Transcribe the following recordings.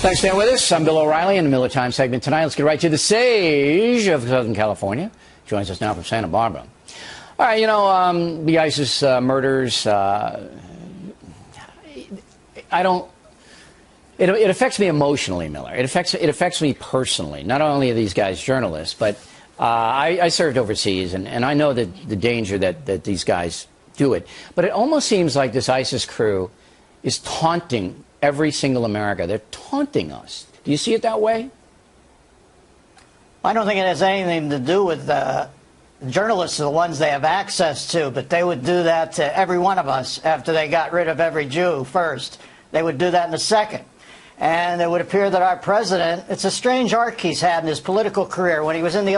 Thanks for staying with us. I'm Bill O'Reilly in the Miller Time segment tonight. Let's get right to the sage of Southern California. Joins us now from Santa Barbara. All right, the ISIS murders, It affects me emotionally, Miller. It affects me personally. Not only are these guys journalists, but I served overseas, and I know that the danger that these guys do it. But it almost seems like this ISIS crew is taunting every single America. They're taunting us. Do you see it that way? I don't think it has anything to do with journalists are the ones they have access to, but they would do that to every one of us after they got rid of every Jew first. They would do that in a second. And it would appear that our president, it's a strange arc he's had in his political career. When he was in the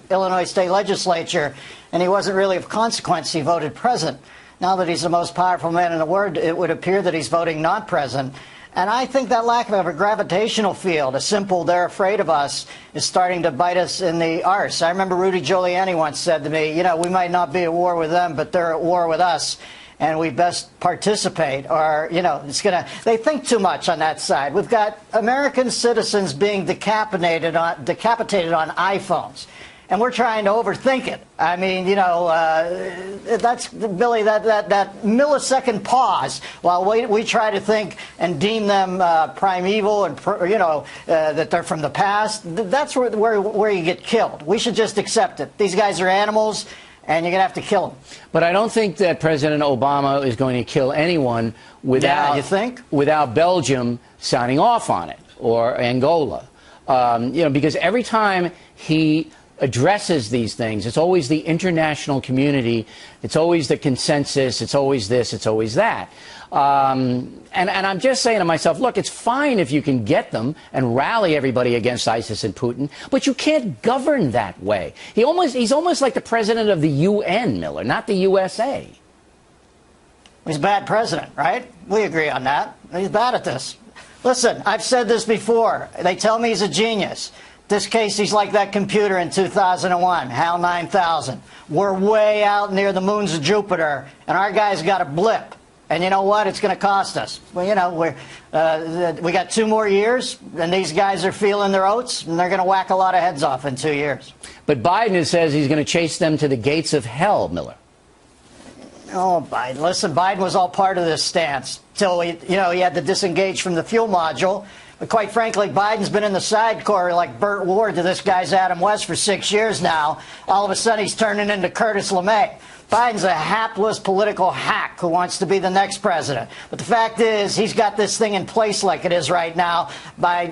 Illinois State Legislature and he wasn't really of consequence, he voted present. Now that he's the most powerful man in the world, it would appear that he's voting not present. And I think that lack of a gravitational field, a simple "they're afraid of us," is starting to bite us in the arse. I remember Rudy Giuliani once said to me, we might not be at war with them, but they're at war with us, and we best participate, or, they think too much on that side. We've got American citizens being decapitated on iPhones. And we're trying to overthink it. I mean, that's, Billy, that millisecond pause while we try to think and deem them primeval and, that they're from the past. That's where you get killed. We should just accept it. These guys are animals, and you're going to have to kill them. But I don't think that President Obama is going to kill anyone without, you think? Without Belgium signing off on it, or Angola. Because every time he addresses these things, it's always the international community, it's always the consensus, it's always this, it's always that. And I'm just saying to myself, look, it's fine if you can get them and rally everybody against ISIS and Putin, but you can't govern that way. He's almost like the president of the UN, Miller, not the USA. He's a bad president, right? We agree on that. He's bad at this. Listen, I've said this before. They tell me he's a genius. This case, he's like that computer in 2001, HAL 9000. We're way out near the moons of Jupiter, and our guy's got a blip. And you know what? It's going to cost us. Well, we got 2 more years, and these guys are feeling their oats, and they're going to whack a lot of heads off in 2 years. But Biden says he's going to chase them to the gates of hell, Miller. Oh, Biden. Listen, Biden was all part of this stance till he had to disengage from the fuel module. But quite frankly, Biden's been in the sidecar like Burt Ward to this guy's Adam West for 6 years now. All of a sudden, he's turning into Curtis LeMay. Biden's a hapless political hack who wants to be the next president. But the fact is, he's got this thing in place like it is right now by,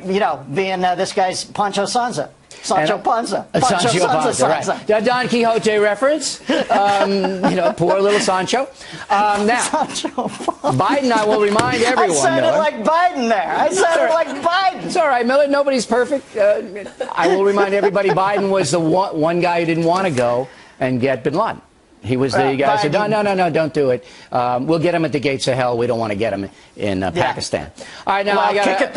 being this guy's Pancho Sanza. Sancho Panza. Sancho Panza, right. Don Quixote reference. Poor little Sancho. Now, Sancho Biden, I will remind everyone, I said Miller. it like Biden there. I said it like Biden. It's all right, Miller. Nobody's perfect. I will remind everybody Biden was the one guy who didn't want to go and get bin Laden. He was the guy who said, no, don't do it. We'll get him at the gates of hell. We don't want to get him in Pakistan. All right, now I got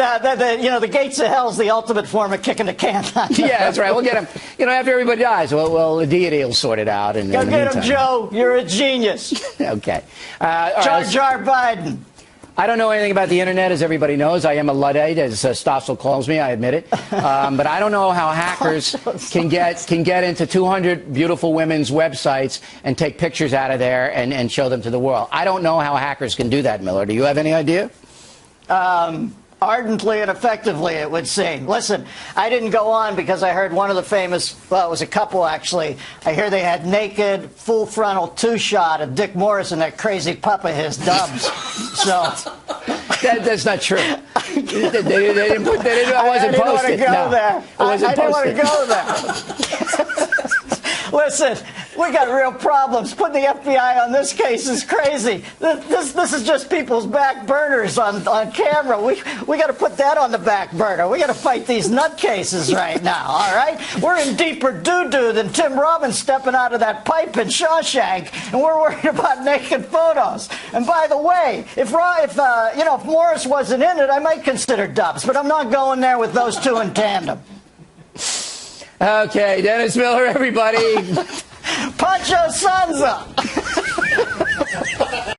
the gates of hell is the ultimate form of kicking the can. Yeah, that's right. We'll get him. After everybody dies, well, the deity will sort it out. Go get him, Joe. You're a genius. Okay. Jar Jar Biden. I don't know anything about the Internet, as everybody knows. I am a Luddite, as Stossel calls me. I admit it. But I don't know how hackers can get into 200 beautiful women's websites and take pictures out of there and show them to the world. I don't know how hackers can do that, Miller. Do you have any idea? Ardently and effectively, it would seem. Listen, I didn't go on because I heard one of the famous, well, it was a couple actually. I hear they had naked, full frontal 2-shot of Dick Morris and that crazy pup of his, Dubs. So that's not true. They didn't put that in. I wasn't posted. I didn't want to go there. Listen, we got real problems. Putting the FBI on this case is crazy. This is just people's back burners on camera. We got to put that on the back burner. We got to fight these nutcases right now, all right? We're in deeper doo-doo than Tim Robbins stepping out of that pipe in Shawshank, and we're worried about naked photos. And by the way, if Morris wasn't in it, I might consider Dubs, but I'm not going there with those two in tandem. Okay, Dennis Miller, everybody. Pancho Sanza.